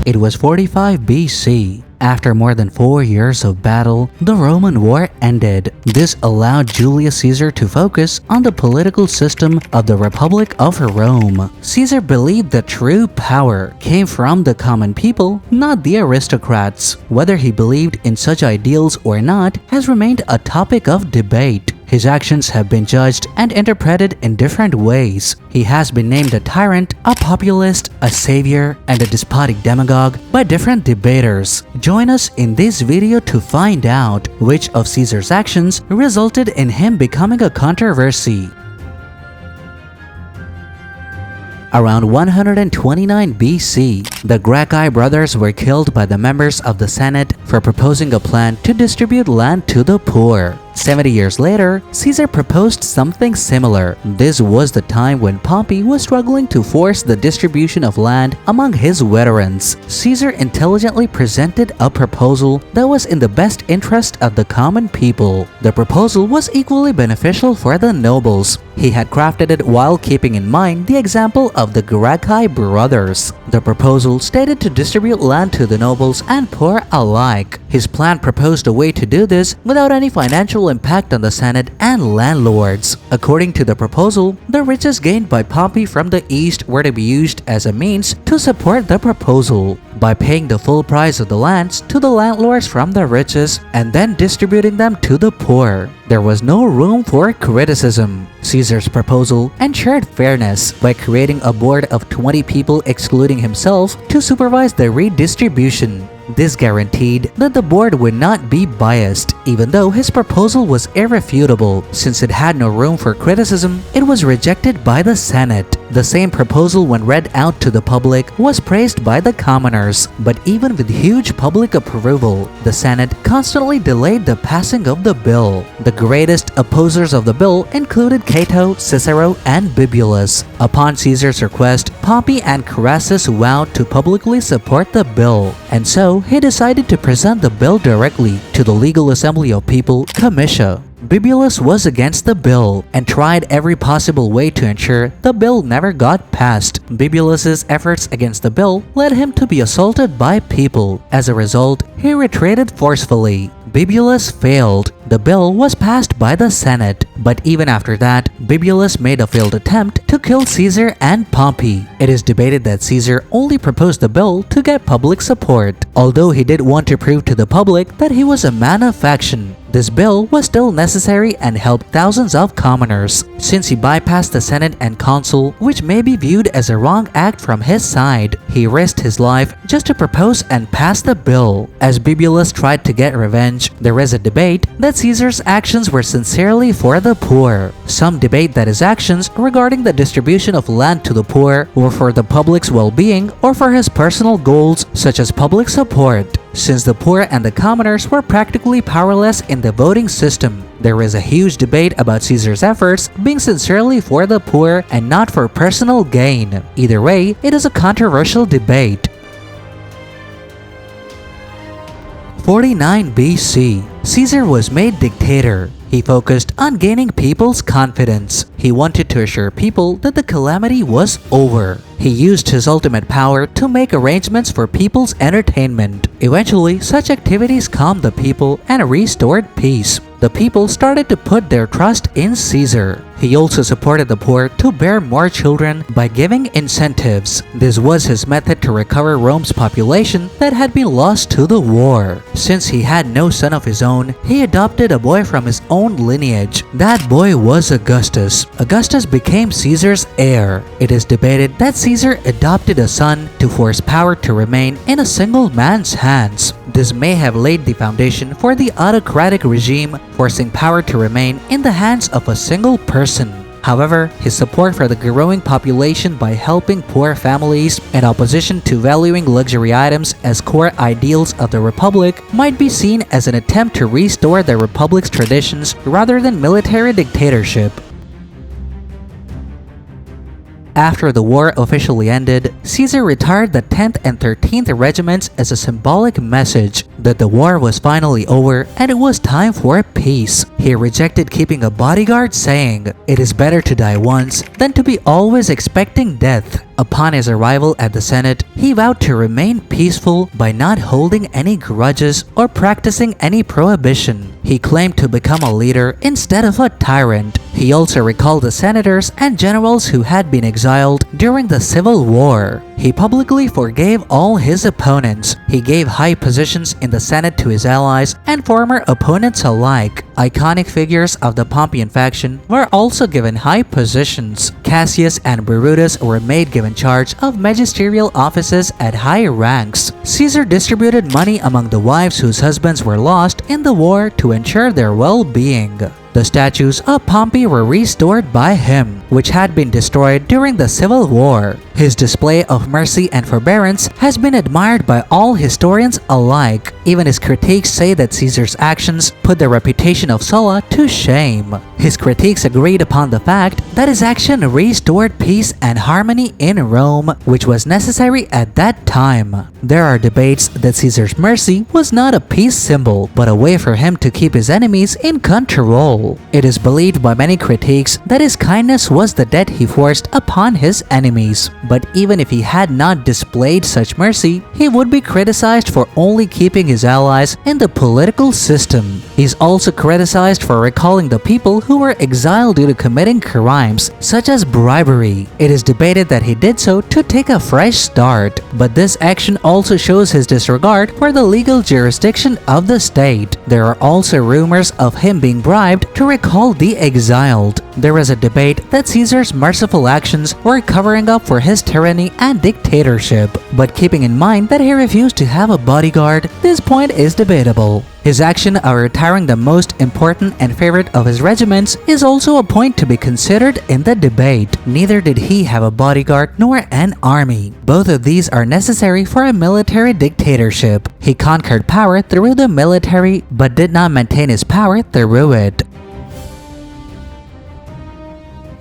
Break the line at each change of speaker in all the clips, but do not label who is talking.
It was 45 BC. After more than 4 years of battle, the Roman War ended. This allowed Julius Caesar to focus on the political system of the Republic of Rome. Caesar believed that true power came from the common people, not the aristocrats. Whether he believed in such ideals or not has remained a topic of debate. His actions have been judged and interpreted in different ways. He has been named a tyrant, a populist, a savior, and a despotic demagogue by different debaters. Join us in this video to find out which of Caesar's actions resulted in him becoming a controversy. Around 129 BC, the Gracchi brothers were killed by the members of the Senate for proposing a plan to distribute land to the poor. 70 years later, Caesar proposed something similar. This was the time when Pompey was struggling to force the distribution of land among his veterans. Caesar intelligently presented a proposal that was in the best interest of the common people. The proposal was equally beneficial for the nobles. He had crafted it while keeping in mind the example of the Gracchi brothers. The proposal stated to distribute land to the nobles and poor alike. His plan proposed a way to do this without any financial impact on the Senate and landlords. According to the proposal, the riches gained by Pompey from the east were to be used as a means to support the proposal by paying the full price of the lands to the landlords from the riches and then distributing them to the poor. There was no room for criticism. Caesar's proposal ensured fairness by creating a board of 20 people excluding himself to supervise the redistribution. This guaranteed that the board would not be biased. Even though his proposal was irrefutable, since it had no room for criticism, it was rejected by the Senate. The same proposal, when read out to the public, was praised by the commoners. But even with huge public approval, the Senate constantly delayed the passing of the bill. The greatest opposers of the bill included Cato, Cicero, and Bibulus. Upon Caesar's request, Pompey and Crassus vowed to publicly support the bill, and so he decided to present the bill directly to the Legal Assembly of People, Comitia. Bibulus was against the bill and tried every possible way to ensure the bill never got passed. Bibulus's efforts against the bill led him to be assaulted by people. As a result, he retreated forcefully. Bibulus failed. The bill was passed by the Senate, but even after that, Bibulus made a failed attempt to kill Caesar and Pompey. It is debated that Caesar only proposed the bill to get public support, although he did want to prove to the public that he was a man of action. This bill was still necessary and helped thousands of commoners. Since he bypassed the Senate and consul, which may be viewed as a wrong act from his side, he risked his life just to propose and pass the bill. As Bibulus tried to get revenge, there is a debate that Caesar's actions were sincerely for the poor. Some debate that his actions regarding the distribution of land to the poor were for the public's well-being or for his personal goals, such as public support. Since the poor and the commoners were practically powerless in the voting system, there is a huge debate about Caesar's efforts being sincerely for the poor and not for personal gain. Either way, it is a controversial debate. 49 BC, Caesar was made dictator. He focused on gaining people's confidence. He wanted to assure people that the calamity was over. He used his ultimate power to make arrangements for people's entertainment. Eventually, such activities calmed the people and restored peace. The people started to put their trust in Caesar. He also supported the poor to bear more children by giving incentives. This was his method to recover Rome's population that had been lost to the war. Since he had no son of his own, he adopted a boy from his own lineage. That boy was Augustus. Augustus became Caesar's heir. It is debated that Caesar adopted a son to force power to remain in a single man's hands. This may have laid the foundation for the autocratic regime, forcing power to remain in the hands of a single person. However, his support for the growing population by helping poor families and opposition to valuing luxury items as core ideals of the Republic might be seen as an attempt to restore the Republic's traditions rather than military dictatorship. After the war officially ended, Caesar retired the 10th and 13th regiments as a symbolic message that the war was finally over and it was time for peace. He rejected keeping a bodyguard, saying, "It is better to die once than to be always expecting death." Upon his arrival at the Senate, he vowed to remain peaceful by not holding any grudges or practicing any prohibition. He claimed to become a leader instead of a tyrant. He also recalled the senators and generals who had been exiled during the Civil War. He publicly forgave all his opponents. He gave high positions in the Senate to his allies and former opponents alike. Iconic figures of the Pompeian faction were also given high positions. Cassius and Brutus were made given charge of magisterial offices at high ranks. Caesar distributed money among the wives whose husbands were lost in the war to ensure their well-being. The statues of Pompey were restored by him, which had been destroyed during the Civil War. His display of mercy and forbearance has been admired by all historians alike. Even his critiques say that Caesar's actions put the reputation of Sulla to shame. His critiques agreed upon the fact that his action restored peace and harmony in Rome, which was necessary at that time. There are debates that Caesar's mercy was not a peace symbol, but a way for him to keep his enemies in control. It is believed by many critics that his kindness was the debt he forced upon his enemies. But even if he had not displayed such mercy, he would be criticized for only keeping his allies in the political system. He's also criticized for recalling the people who were exiled due to committing crimes, such as bribery. It is debated that he did so to take a fresh start, but this action also shows his disregard for the legal jurisdiction of the state. There are also rumors of him being bribed to recall the exiled. There is a debate that Caesar's merciful actions were covering up for his tyranny and dictatorship, but keeping in mind that he refused to have a bodyguard, this point is debatable. His action of retiring the most important and favorite of his regiments is also a point to be considered in the debate. Neither did he have a bodyguard nor an army. Both of these are necessary for a military dictatorship. He conquered power through the military, but did not maintain his power through it.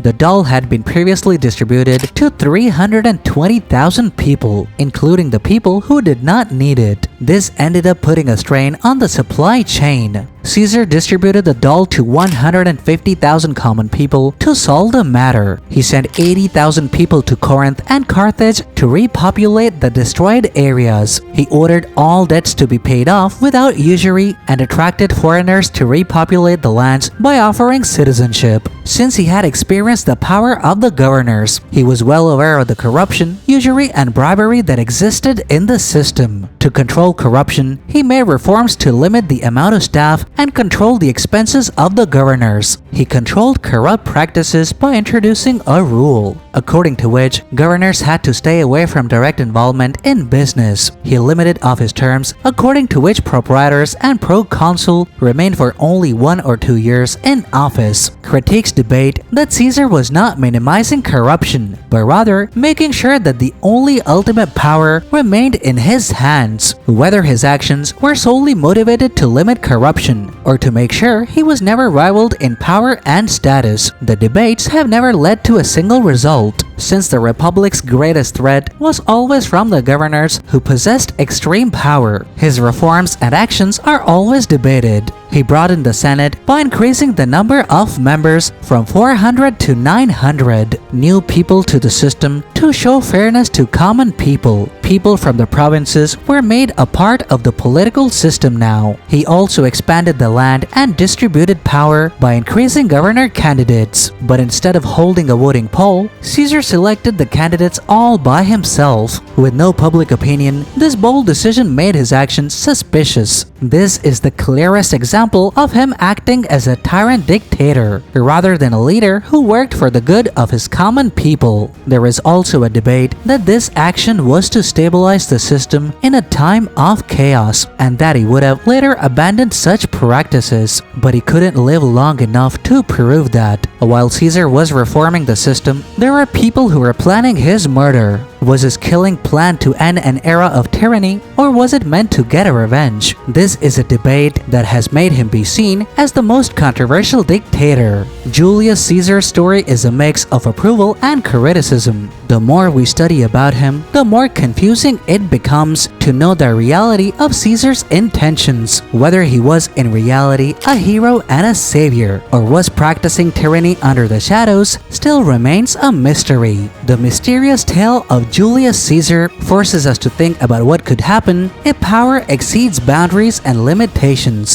The doll had been previously distributed to 320,000 people, including the people who did not need it. This ended up putting a strain on the supply chain. Caesar distributed the doll to 150,000 common people to solve the matter. He sent 80,000 people to Corinth and Carthage to repopulate the destroyed areas. He ordered all debts to be paid off without usury and attracted foreigners to repopulate the lands by offering citizenship. Since he had experienced the power of the governors, he was well aware of the corruption, usury, and bribery that existed in the system. To control corruption, he made reforms to limit the amount of staff and control the expenses of the governors. He controlled corrupt practices by introducing a rule, according to which governors had to stay away from direct involvement in business. He limited office terms, according to which proprietors and proconsul remained for only 1 or 2 years in office. Critics debate that Caesar was not minimizing corruption, but rather making sure that the only ultimate power remained in his hands, whether his actions were solely motivated to limit corruption or to make sure he was never rivaled in power and status. The debates have never led to a single result, since the Republic's greatest threat was always from the governors who possessed extreme power. His reforms and actions are always debated. He broadened the Senate by increasing the number of members from 400 to 900, new people to the system to show fairness to common people. People from the provinces were made a part of the political system now. He also expanded the land and distributed power by increasing governor candidates. But instead of holding a voting poll, Caesar selected the candidates all by himself. With no public opinion, this bold decision made his actions suspicious. This is the clearest example of him acting as a tyrant dictator, rather than a leader who worked for the good of his common people. There is also a debate that this action was to stabilize the system in a time of chaos, and that he would have later abandoned such practices, but he couldn't live long enough to prove that. While Caesar was reforming the system, there were people who were planning his murder. Was his killing planned to end an era of tyranny, or was it meant to get a revenge? This is a debate that has made him be seen as the most controversial dictator. Julius Caesar's story is a mix of approval and criticism. The more we study about him, the more confusing it becomes to know the reality of Caesar's intentions, whether he was in reality a hero and a savior, or was practicing tyranny under the shadows, still remains a mystery. The mysterious tale of Julius Caesar forces us to think about what could happen if power exceeds boundaries and limitations.